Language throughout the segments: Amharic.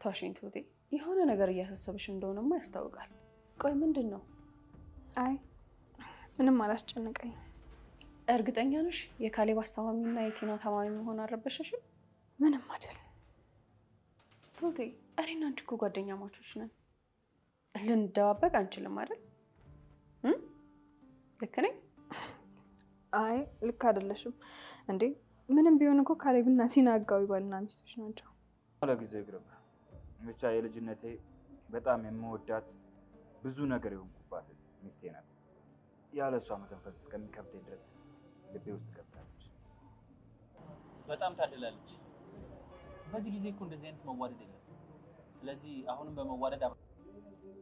አትዋሽኝ ትሁቴ፣ የሆነ ነገር እያሳሰብሽ እንደሆነማ ያስታውቃል። ቆይ ምንድን ነው? አይ ምንም አላስጨነቀኝ። እርግጠኛ ነሽ የካሌብ አስታማሚና የቲና ታማሚ መሆን አልረበሸሽም? ምንም አይደል ትሁቴ፣ እኔና አንቺ እኮ ጓደኛ ማቾች ነን። ልንደባበቅ አንችልም አይደል? ልክ ነኝ? አይ ልክ አይደለሽም እንዴ። ምንም ቢሆን እኮ ካሌብና ቲና ህጋዊ ባልና ሚስቶች ናቸው። ለጊዜው ይቅርብ። ብቻ የልጅነቴ በጣም የምወዳት ብዙ ነገር የሆንኩባት ሚስቴ ናት። ያለ እሷ መተንፈስ እስከሚከብደኝ ድረስ ልቤ ውስጥ ገብታለች። በጣም ታድላለች። በዚህ ጊዜ እኮ እንደዚህ አይነት መዋደድ የለም። ስለዚህ አሁንም በመዋደድ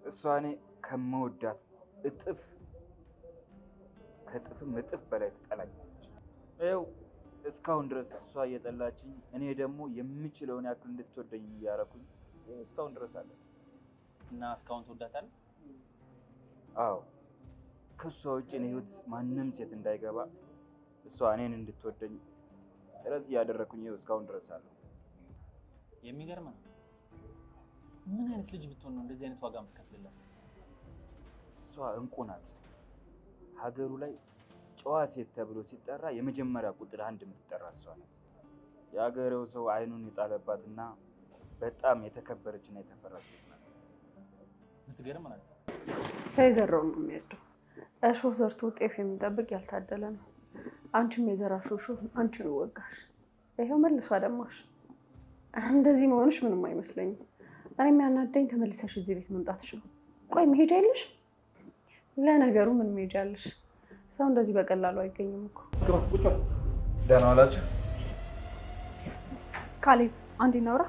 እሷ እኔ ከምወዳት ከእጥፍም እጥፍ በላይ ትጠላኛለች። ይኸው እስካሁን ድረስ እሷ እየጠላችኝ፣ እኔ ደግሞ የምችለውን ያክል እንድትወደኝ እያደረኩኝ እስካሁን ድረስ አለ እና እስካሁን ትወዳታለህ? አዎ፣ ከእሷ ውጭ እኔ ህይወት ማንም ሴት እንዳይገባ እሷ እኔን እንድትወደኝ ጥረት እያደረኩኝ እስካሁን ድረስ አለ። የሚገርም ነው። ምን አይነት ልጅ ብትሆን ነው እንደዚህ አይነት ዋጋ የምትከፍልላት? እሷ እንቁ ናት። ሀገሩ ላይ ጨዋ ሴት ተብሎ ሲጠራ የመጀመሪያ ቁጥር 1 የምትጠራ እሷ ናት። የሀገሬው ሰው አይኑን የጣለባትና በጣም የተከበረችና የተፈራች ሴት ናት። ምትገርም ናት። ሳይዘራው ነው የሚያደው። እሾህ ዘርቶ ጤፍ የሚጠብቅ ያልታደለ ነው። አንቺም የዘራሽው እሾህ አንቺን ወጋሽ፣ ይሄው መልሶ አደማሽ። እንደዚህ መሆንሽ ምንም አይመስለኝም። እኔ የሚያናደኝ ተመልሰሽ እዚህ ቤት መምጣትሽ ነው። ቆይ መሄጃ የለሽ? ለነገሩ ምን መሄጃ አለሽ? ሰው እንደዚህ በቀላሉ አይገኝም እኮ። ደህና ዋላችሁ? ካሌብ አንዴ እናውራ።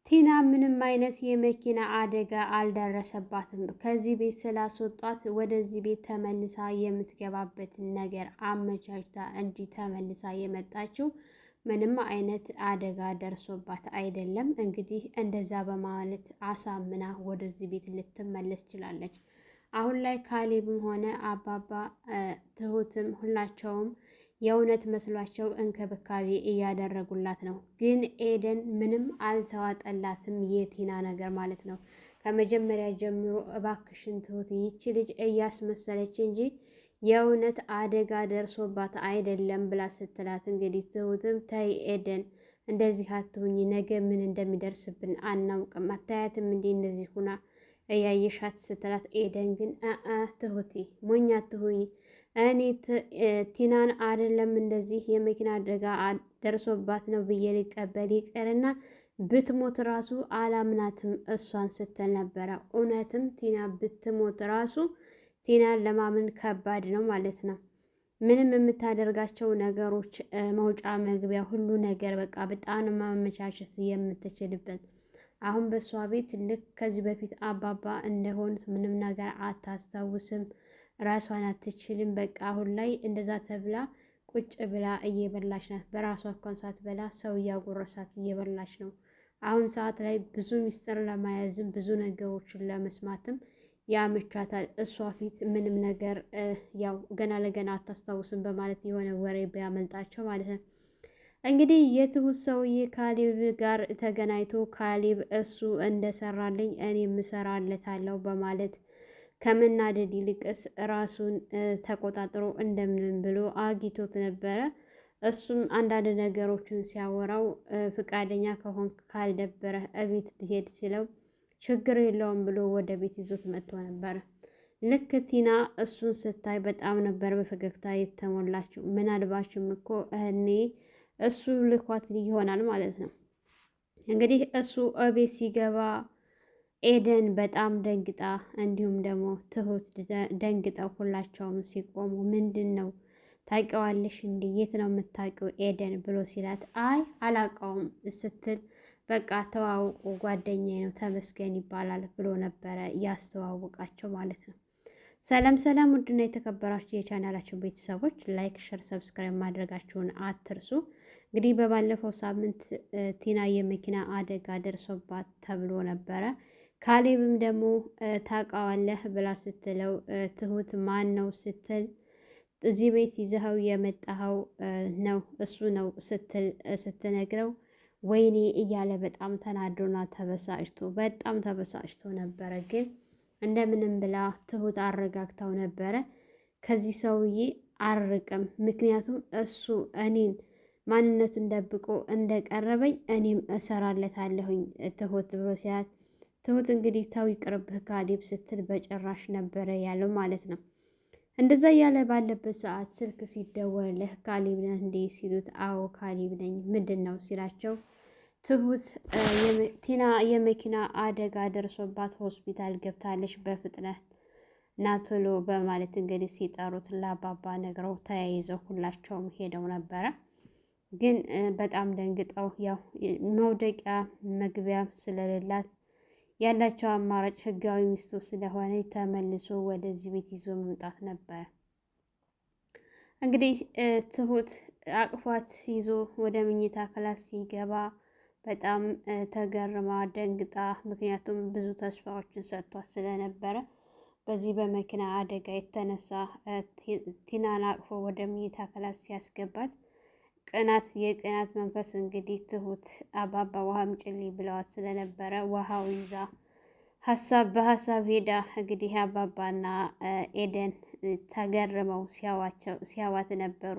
ቲና ምንም አይነት የመኪና አደጋ አልደረሰባትም። ከዚህ ቤት ስላስወጧት ወደዚህ ቤት ተመልሳ የምትገባበትን ነገር አመቻችታ እንጂ ተመልሳ የመጣችው ምንም አይነት አደጋ ደርሶባት አይደለም። እንግዲህ እንደዛ በማለት አሳምና ወደዚህ ቤት ልትመለስ ችላለች። አሁን ላይ ካሌብም ሆነ አባባ ትሁትም ሁላቸውም የእውነት መስሏቸው እንክብካቤ እያደረጉላት ነው። ግን ኤደን ምንም አልተዋጠላትም፣ የቲና ነገር ማለት ነው። ከመጀመሪያ ጀምሮ እባክሽን ትሁት ይቺ ልጅ እያስመሰለች እንጂ የእውነት አደጋ ደርሶባት አይደለም ብላ ስትላት፣ እንግዲህ ትሁትም ተይ ኤደን እንደዚህ አትሁኝ፣ ነገ ምን እንደሚደርስብን አናውቅም፣ አታያትም እንዴ እንደዚህ ሁና እያየሻት ስትላት፣ ኤደን ግን ትሁቴ ሞኝ አትሁኝ፣ እኔ ቲናን አይደለም እንደዚህ የመኪና አደጋ ደርሶባት ነው ብዬ ሊቀበል ይቀርና ብትሞት ራሱ አላምናትም እሷን ስትል ነበረ። እውነትም ቲና ብትሞት ራሱ ቲናን ለማመን ከባድ ነው ማለት ነው። ምንም የምታደርጋቸው ነገሮች መውጫ መግቢያ ሁሉ ነገር በቃ በጣም ማመቻቸት የምትችልበት። አሁን በእሷ ቤት ልክ ከዚህ በፊት አባባ እንደሆኑት ምንም ነገር አታስታውስም፣ ራሷን አትችልም። በቃ አሁን ላይ እንደዛ ተብላ ቁጭ ብላ እየበላች ናት። በራሷ እንኳን ሳትበላ ሰው እያጎረሳት እየበላች ነው። አሁን ሰዓት ላይ ብዙ ሚስጥር ለማያዝም ብዙ ነገሮችን ለመስማትም ያመቻታል። እሷ ፊት ምንም ነገር ያው ገና ለገና አታስታውስም በማለት የሆነ ወሬ ቢያመልጣቸው ማለት ነው። እንግዲህ የትሁት ሰውዬ ካሌብ ጋር ተገናኝቶ ካሌብ እሱ እንደሰራልኝ እኔም እሰራለታለሁ በማለት ከመናደድ ይልቅስ ራሱን ተቆጣጥሮ እንደምንም ብሎ አግኝቶት ነበረ። እሱም አንዳንድ ነገሮችን ሲያወራው ፍቃደኛ ከሆንክ ካልደበረህ እቤት ብሄድ ሲለው ችግር የለውም ብሎ ወደ ቤት ይዞት መጥቶ ነበረ። ልክ ቲና እሱን ስታይ በጣም ነበር በፈገግታ የተሞላችው። ምናልባችም እኮ እኔ እሱ ልኳት ይሆናል ማለት ነው። እንግዲህ እሱ እቤት ሲገባ ኤደን በጣም ደንግጣ እንዲሁም ደግሞ ትሁት ደንግጠው ሁላቸውም ሲቆሙ ምንድን ነው ታውቂዋለሽ እንዴ? የት ነው የምታውቂው ኤደን ብሎ ሲላት አይ አላውቀውም ስትል በቃ ተዋውቁ ጓደኛዬ ነው ተመስገን ይባላል ብሎ ነበረ ያስተዋውቃቸው ማለት ነው። ሰላም ሰላም፣ ውድና የተከበራችሁ የቻናላችን ቤተሰቦች ላይክ፣ ሸር፣ ሰብስክራይብ ማድረጋችሁን አትርሱ። እንግዲህ በባለፈው ሳምንት ቲና የመኪና አደጋ ደርሶባት ተብሎ ነበረ። ካሌብም ደግሞ ታውቃዋለህ ብላ ስትለው ትሁት ማን ነው ስትል እዚህ ቤት ይዘኸው የመጣኸው ነው እሱ ነው ስትነግረው ወይኔ እያለ በጣም ተናዶና በጣም ተበሳጭቶ ነበረ። ግን እንደምንም ብላ ትሁት አረጋግታው ነበረ። ከዚህ ሰውዬ አርቅም፣ ምክንያቱም እሱ እኔን ማንነቱን ደብቆ እንደቀረበኝ እኔም እሰራለታለሁኝ ትሁት ብሎ ሲያት ትሁት እንግዲህ ተው ይቅርብህ ካሌብ ስትል በጭራሽ ነበረ ያለው ማለት ነው። እንደዛ እያለ ባለበት ሰዓት ስልክ ሲደወልልህ ካሌብ ነህ እንዴ ሲሉት አዎ ካሌብ ነኝ ምንድን ነው ሲላቸው ትሁት ቲና የመኪና አደጋ ደርሶባት ሆስፒታል ገብታለች በፍጥነት ና ቶሎ በማለት እንግዲህ ሲጠሩት ለአባባ ነግረው ተያይዘው ሁላቸውም ሄደው ነበረ። ግን በጣም ደንግጠው ያው መውደቂያ መግቢያ ስለሌላት ያላቸው አማራጭ ህጋዊ ሚስቱ ስለሆነ ተመልሶ ወደዚህ ቤት ይዞ መምጣት ነበረ። እንግዲህ ትሁት አቅፏት ይዞ ወደ መኝታ ክላስ ሲገባ በጣም ተገርማ ደንግጣ፣ ምክንያቱም ብዙ ተስፋዎችን ሰጥቷት ስለነበረ በዚህ በመኪና አደጋ የተነሳ ቲናን አቅፎ ወደ መኝታ ክላስ ሲያስገባት የቅናት መንፈስ እንግዲህ ትሁት አባባ ውሃ አምጪልኝ ብለዋት ስለነበረ ውሃው ይዛ በሀሳብ ሄዳ እንግዲህ አባባና ኤደን ተገርመው ሲያዋት ነበሩ።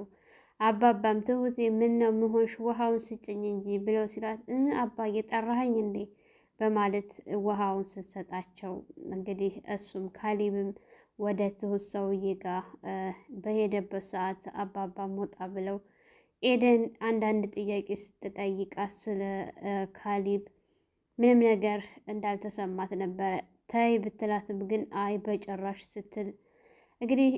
አባባም ትሁት ምን ነው መሆንሽ ውሃውን ስጭኝ እንጂ ብለው ሲላት አባ እየጠራኸኝ እንዴ በማለት ውሃውን ስትሰጣቸው እንግዲህ እሱም ካሌብም ወደ ትሁት ሰውዬ ጋር በሄደበት ሰዓት አባባም ወጣ ብለው ኤደን አንዳንድ ጥያቄ ስትጠይቃት ስለ ካሌብ ምንም ነገር እንዳልተሰማት ነበረ። ታይ ብትላትም ግን አይ በጭራሽ ስትል እንግዲህ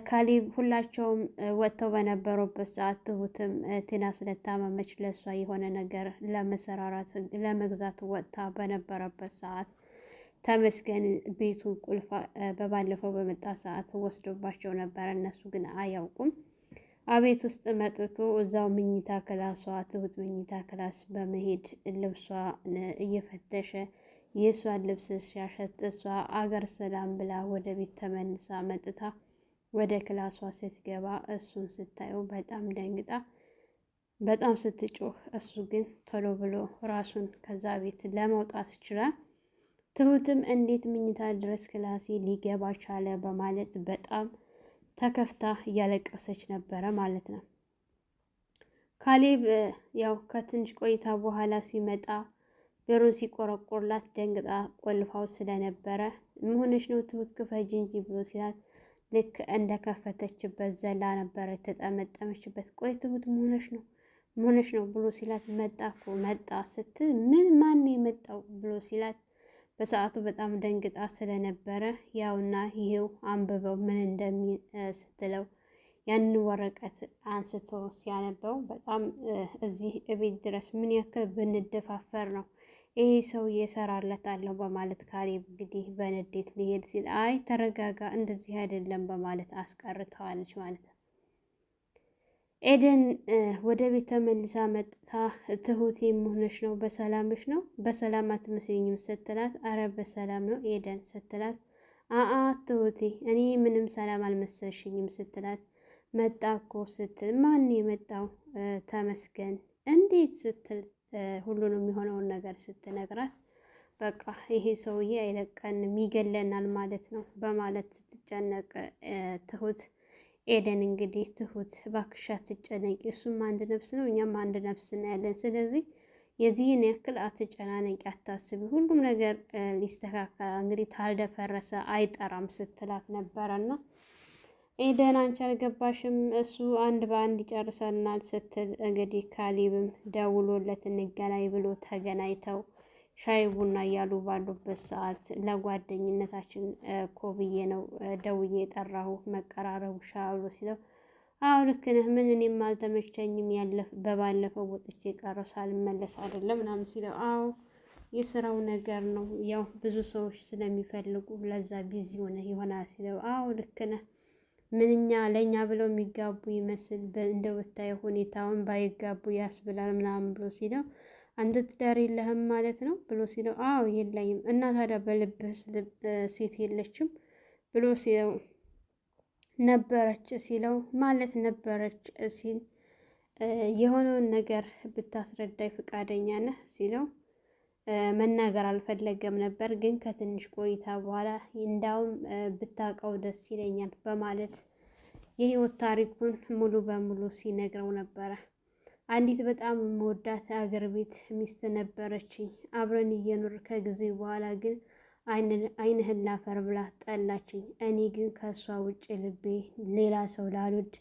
ካሌብ ሁላቸውም ወጥተው በነበሩበት ሰዓት ትሁትም ቲና ስለታመመች ለእሷ የሆነ ነገር ለመግዛት ወጥታ በነበረበት ሰዓት ተመስገን ቤቱ ቁልፍ በባለፈው በመጣ ሰዓት ወስዶባቸው ነበረ። እነሱ ግን አያውቁም። አቤት ውስጥ መጥቶ እዛው ምኝታ ክላሷ ትሁት ምኝታ ክላስ በመሄድ ልብሷን እየፈተሸ የእሷን ልብስ ሲያሸት እሷ አገር ሰላም ብላ ወደ ቤት ተመልሳ መጥታ ወደ ክላሷ ስትገባ እሱን ስታየው በጣም ደንግጣ በጣም ስትጮህ፣ እሱ ግን ቶሎ ብሎ ራሱን ከዛ ቤት ለመውጣት ይችላል። ትሁትም እንዴት ምኝታ ድረስ ክላሴ ሊገባ ቻለ በማለት በጣም ተከፍታ እያለቀሰች ነበረ ማለት ነው። ካሌብ ያው ከትንሽ ቆይታ በኋላ ሲመጣ በሩን ሲቆረቆርላት ደንግጣ ቆልፋው ስለነበረ መሆንሽ ነው ትሁት ክፈጂ እንጂ ብሎ ሲላት ልክ እንደ ከፈተችበት ዘላ ነበረ የተጠመጠመችበት። ቆይ ትሁት መሆንሽ ነው ብሎ ሲላት መጣ እኮ መጣ ስትል ምን ማን የመጣው ብሎ ሲላት በሰዓቱ በጣም ደንግጣ ስለነበረ ያውና ይሄው አንብበው ምን እንደሚል ስትለው ያንን ወረቀት አንስቶ ሲያነበው በጣም እዚህ እቤት ድረስ ምን ያክል ብንደፋፈር ነው ይሄ ሰው እየሰራለታለሁ በማለት ካሌብ እንግዲህ በንዴት ሊሄድ ሲል አይ ተረጋጋ፣ እንደዚህ አይደለም በማለት አስቀርተዋለች ማለት ነው። ኤደን ወደ ቤት ተመልሳ መጥታ ትሁት የምሆነች ነው በሰላምሽ ነው በሰላም አትመስለኝም ስትላት አረ በሰላም ነው ኤደን ስትላት ትሁቴ እኔ ምንም ሰላም አልመሰልሽኝም ስትላት መጣ እኮ ስትል ማን የመጣው ተመስገን እንዴት ስትል ሁሉንም የሆነውን ነገር ስትነግራት በቃ ይሄ ሰውዬ አይለቀንም ይገለናል ማለት ነው በማለት ስትጨነቅ ትሁት ኤደን እንግዲህ ትሁት እባክሽ አትጨነቂ፣ እሱም አንድ ነፍስ ነው እኛም አንድ ነፍስ ነው ያለን፣ ስለዚህ የዚህን ያክል አትጨናነቂ፣ አታስቢ፣ ሁሉም ነገር ሊስተካከል እንግዲህ ታልደፈረሰ አይጠራም ስትላት ነበረና ኤደን አንቺ አልገባሽም እሱ አንድ በአንድ ይጨርሰናል ስትል እንግዲህ ካሌብም ደውሎለት እንገናኝ ብሎ ተገናኝተው ሻይ ቡና እያሉ ባሉበት ሰዓት ለጓደኝነታችን እኮ ብዬ ነው ደውዬ የጠራሁ መቀራረቡ ሻሉ ሲለው አዎ ልክ ነህ፣ ምን እኔም አልተመቸኝም በባለፈው ወጥቼ ቀረሁ ሳልመለስ አይደለም ምናምን ሲለው አዎ የስራው ነገር ነው ያው ብዙ ሰዎች ስለሚፈልጉ ለዛ ቢዚ ሆነ ይሆናል ሲለው አዎ ልክ ነህ፣ ምንኛ ለእኛ ብለው የሚጋቡ ይመስል እንደው ብታየው ሁኔታውን ባይጋቡ ያስብላል ምናምን ብሎ ሲለው አንተ ትዳር የለህም ማለት ነው ብሎ ሲለው አዎ የለኝም። እና ታዲያ በልብህ ሴት የለችም ብሎ ሲለው ነበረች ሲለው ማለት ነበረች ሲል የሆነውን ነገር ብታስረዳኝ ፈቃደኛ ነህ ሲለው መናገር አልፈለገም ነበር፣ ግን ከትንሽ ቆይታ በኋላ እንዳውም ብታውቀው ደስ ይለኛል በማለት የህይወት ታሪኩን ሙሉ በሙሉ ሲነግረው ነበረ። አንዲት በጣም የምወዳት አገር ቤት ሚስት ነበረችኝ። አብረን እየኖር ከጊዜ በኋላ ግን ዓይንህን ላፈር ብላ ጠላችኝ። እኔ ግን ከእሷ ውጭ ልቤ ሌላ ሰው ላልወድ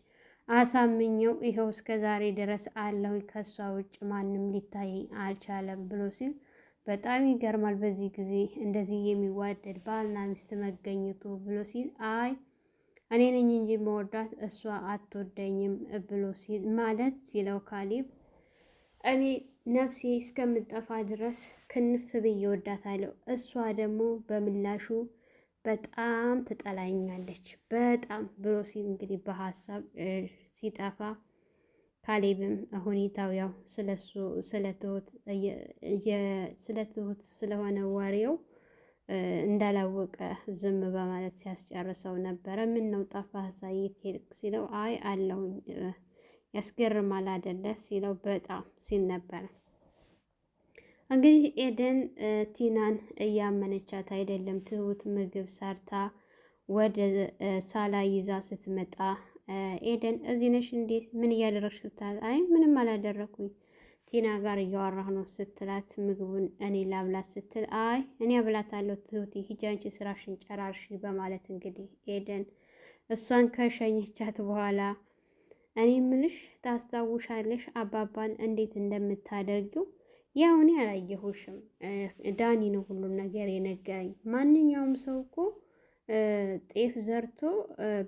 አሳምኘው ይኸው እስከ ዛሬ ድረስ አለሁ። ከእሷ ውጭ ማንም ሊታየኝ አልቻለም ብሎ ሲል በጣም ይገርማል። በዚህ ጊዜ እንደዚህ የሚዋደድ ባልና ሚስት መገኘቱ ብሎ ሲል አይ እኔ ነኝ እንጂ መወዳት እሷ አትወደኝም ብሎ ሲል ማለት ሲለው ካሌብ እኔ ነፍሴ እስከምጠፋ ድረስ ክንፍ ብዬ ወዳታለሁ፣ እሷ ደግሞ በምላሹ በጣም ትጠላኛለች በጣም ብሎ ሲል እንግዲህ በሀሳብ ሲጠፋ ካሌብም ሁኔታው ያው ስለ ትሁት ስለሆነ ወሬው እንዳላወቀ ዝም በማለት ሲያስጨርሰው ነበረ። ምን ነው ጠፋህ ሳይት ሄድክ ሲለው አይ አለሁኝ ያስገርማል አይደለ ሲለው በጣም ሲል ነበረ። እንግዲህ ኤደን ቲናን እያመነቻት አይደለም። ትሁት ምግብ ሰርታ ወደ ሳላ ይዛ ስትመጣ ኤደን እዚህ ነሽ እንዴ? ምን እያደረግሽ ስትላት አይ ምንም አላደረኩኝ ቲና ጋር እያወራሁ ነው ስትላት ምግቡን እኔ ላብላት ስትል አይ እኔ አብላታለሁ ትሁቴ ሂጂ አንቺ ስራሽን ጨራርሽ በማለት እንግዲህ ኤደን እሷን ከሸኘቻት በኋላ እኔ ምልሽ ታስታውሻለሽ አባባን እንዴት እንደምታደርጊው? ያው እኔ አላየሁሽም፣ ዳኒ ነው ሁሉም ነገር የነገረኝ። ማንኛውም ሰው እኮ ጤፍ ዘርቶ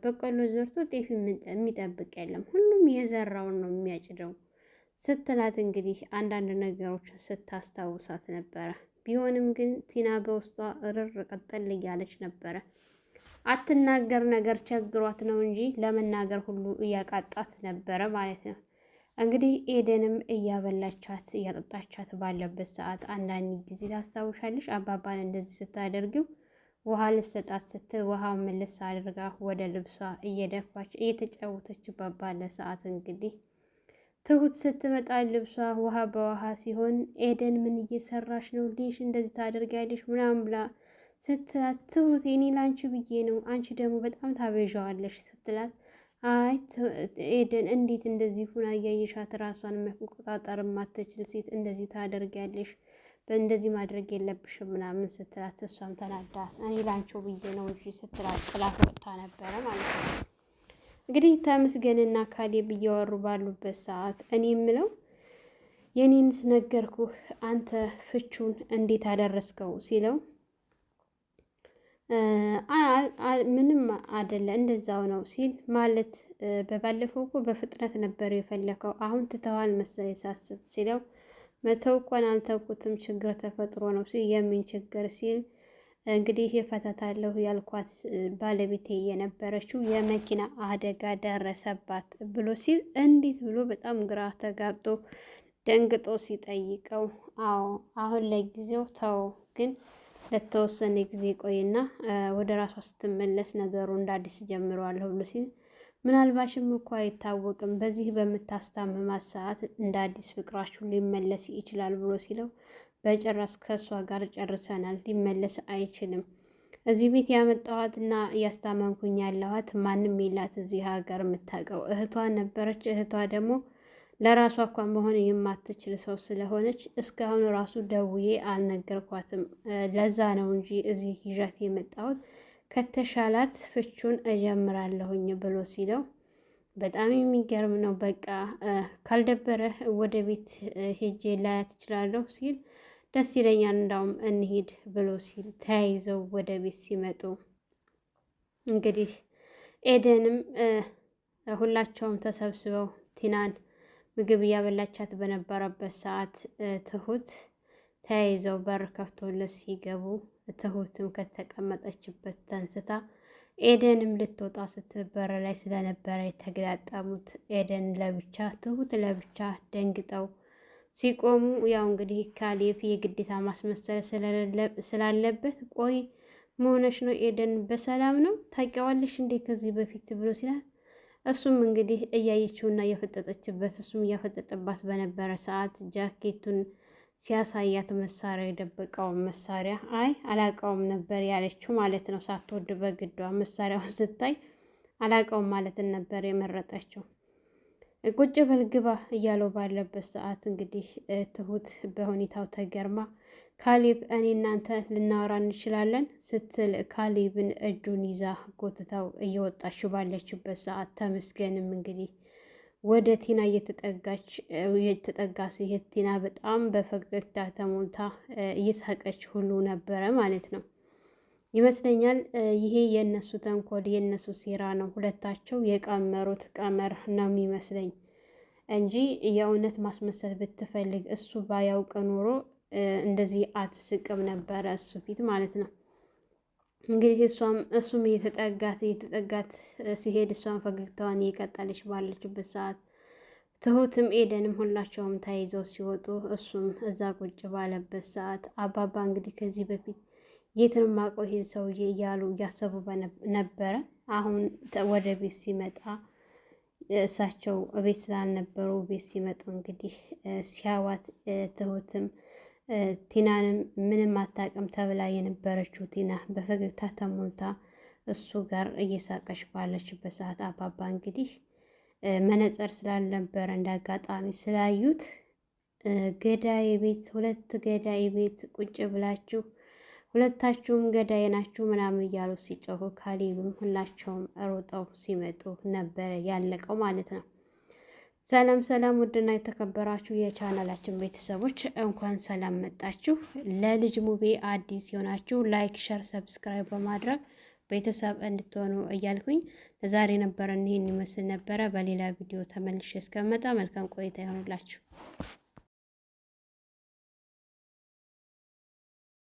በቆሎ ዘርቶ ጤፍ የሚጠብቅ የለም፣ ሁሉም የዘራውን ነው የሚያጭደው ስትላት እንግዲህ አንዳንድ ነገሮችን ስታስታውሳት ነበረ። ቢሆንም ግን ቲና በውስጧ እርር ቀጠል እያለች ነበረ። አትናገር ነገር ቸግሯት ነው እንጂ ለመናገር ሁሉ እያቃጣት ነበረ ማለት ነው። እንግዲህ ኤደንም እያበላቻት እያጠጣቻት ባለበት ሰዓት አንዳንድ ጊዜ ታስታውሻለሽ አባባን እንደዚህ ስታደርጊው ውሃ ልሰጣት ስትል ውሃው መልስ አድርጋ ወደ ልብሷ እየደፋች እየተጫወተችባት ባለ ሰዓት እንግዲህ ትሁት ስትመጣ ልብሷ ውሃ በውሃ ሲሆን ኤደን ምን እየሰራሽ ነው ልሽ እንደዚህ ታደርጊያለሽ ምናምን ብላ ስትላት ትሁት የኔ ላንቺ ብዬ ነው አንቺ ደግሞ በጣም ታበዣዋለሽ ስትላት አይ ኤደን እንዴት እንደዚህ ሁና እያየሻት ራሷን መቆጣጠር የማትችል ሴት እንደዚህ ታደርጊያለሽ በእንደዚህ ማድረግ የለብሽም ምናምን ስትላት እሷም ተናዳ እኔ ላንቺው ብዬ ነው እንጂ ስትላት ጥላት ወጥታ ነበረ ማለት ነው። እንግዲህ ተመስገንና ካሌብ እያወሩ ባሉበት ሰዓት እኔ የምለው የኔንስ ነገርኩህ አንተ ፍቹን እንዴት አደረስከው ሲለው ምንም አይደለ እንደዛው ነው ሲል ማለት በባለፈው እኮ በፍጥነት ነበር የፈለከው አሁን ትተዋል መሰለኝ ሳስብ ሲለው መተው እንኳን አልተውኩትም ችግር ተፈጥሮ ነው ሲል የምን ችግር ሲል እንግዲህ የፈታታለሁ ያልኳት ባለቤቴ የነበረችው የመኪና አደጋ ደረሰባት ብሎ ሲል እንዴት ብሎ በጣም ግራ ተጋብቶ ደንግጦ ሲጠይቀው አዎ አሁን ለጊዜው ተው ግን ለተወሰነ ጊዜ ቆይና ወደ ራሷ ስትመለስ ነገሩ እንደ አዲስ ጀምረዋለሁ ብሎ ሲል ምናልባሽም እኮ አይታወቅም በዚህ በምታስታምማት ሰዓት እንደ አዲስ ፍቅራችሁ ሊመለስ ይችላል ብሎ ሲለው በጭራሽ ከእሷ ጋር ጨርሰናል ሊመለስ አይችልም። እዚህ ቤት ያመጣኋትና እያስታመምኩኝ ያለኋት ማንም የላት እዚህ ሀገር የምታውቀው እህቷ ነበረች። እህቷ ደግሞ ለራሷ እንኳን መሆን የማትችል ሰው ስለሆነች እስካሁን ራሱ ደውዬ አልነገርኳትም። ለዛ ነው እንጂ እዚህ ይዣት የመጣሁት ከተሻላት ፍቹን እጀምራለሁኝ ብሎ ሲለው በጣም የሚገርም ነው። በቃ ካልደበረህ ወደ ቤት ሄጄ ላያት እችላለሁ ሲል ደስ ይለኛል እንዳውም እንሂድ ብሎ ሲል ተያይዘው ወደ ቤት ሲመጡ እንግዲህ ኤደንም ሁላቸውም ተሰብስበው ቲናን ምግብ እያበላቻት በነበረበት ሰዓት ትሁት ተያይዘው በር ከፍቶለት ሲገቡ ትሁትም ከተቀመጠችበት ተንስታ ኤደንም ልትወጣ ስትል በር ላይ ስለነበረ የተገጣጠሙት ኤደን ለብቻ ትሁት ለብቻ ደንግጠው ሲቆሙ ያው እንግዲህ ካሌብ የግዴታ ማስመሰል ስላለበት ቆይ መሆነሽ ነው ኤደን በሰላም ነው ታውቂዋለሽ እንዴ ከዚህ በፊት ብሎ ሲላል እሱም እንግዲህ እያየችውና እያፈጠጠችበት እሱም እያፈጠጠባት በነበረ ሰዓት ጃኬቱን ሲያሳያት መሳሪያ የደበቀውን መሳሪያ አይ አላውቀውም ነበር ያለችው ማለት ነው። ሳትወድ በግዷ መሳሪያውን ስታይ አላውቀውም ማለትን ነበር የመረጠችው። ቁጭ በል ግባ እያለው ባለበት ሰዓት እንግዲህ ትሁት በሁኔታው ተገርማ ካሌብ እኔ እናንተ ልናወራ እንችላለን ስትል ካሌብን እጁን ይዛ ጎትታው እየወጣች ባለችበት ሰዓት ተመስገንም እንግዲህ ወደ ቲና እየተጠጋ ሲሄድ ቲና በጣም በፈገግታ ተሞልታ እየሳቀች ሁሉ ነበረ ማለት ነው። ይመስለኛል ይሄ የእነሱ ተንኮል የእነሱ ሴራ ነው። ሁለታቸው የቀመሩት ቀመር ነው የሚመስለኝ እንጂ የእውነት ማስመሰል ብትፈልግ እሱ ባያውቅ ኖሮ እንደዚህ አትስቅም ነበረ እሱ ፊት ማለት ነው። እንግዲህ እሱም እየተጠጋት ሲሄድ እሷን ፈገግታዋን እየቀጠለች ባለችበት ሰዓት ትሁትም ኤደንም ሁላቸውም ተያይዘው ሲወጡ እሱም እዛ ቁጭ ባለበት ሰዓት አባባ እንግዲህ ከዚህ በፊት የትን ማቆይ ይሄን ሰውዬ እያሉ እያሰቡ ነበረ። አሁን ወደ ቤት ሲመጣ እሳቸው ቤት ስላልነበሩ ቤት ሲመጡ እንግዲህ ሲያዋት ትሁትም ቲናንም ምንም አታውቅም ተብላ የነበረችው ቲና በፈገግታ ተሞልታ እሱ ጋር እየሳቀች ባለችበት ሰዓት አባባ እንግዲህ መነጽር ስላልነበረ እንደ አጋጣሚ ስላዩት ገዳይ ቤት ሁለት ገዳይ ቤት ቁጭ ብላችሁ ሁለታችሁም ገዳይ ናችሁ ምናምን እያሉ ሲጮሁ ካሌብም ሁላቸውም ሮጠው ሲመጡ ነበረ ያለቀው ማለት ነው። ሰላም ሰላም፣ ውድና የተከበራችሁ የቻናላችን ቤተሰቦች እንኳን ሰላም መጣችሁ። ለልጅ ሙቤ አዲስ የሆናችሁ ላይክ፣ ሸር፣ ሰብስክራይብ በማድረግ ቤተሰብ እንድትሆኑ እያልኩኝ ለዛሬ ነበረን ይህን ይመስል ነበረ። በሌላ ቪዲዮ ተመልሼ እስከመጣ መልካም ቆይታ ይሆንላችሁ።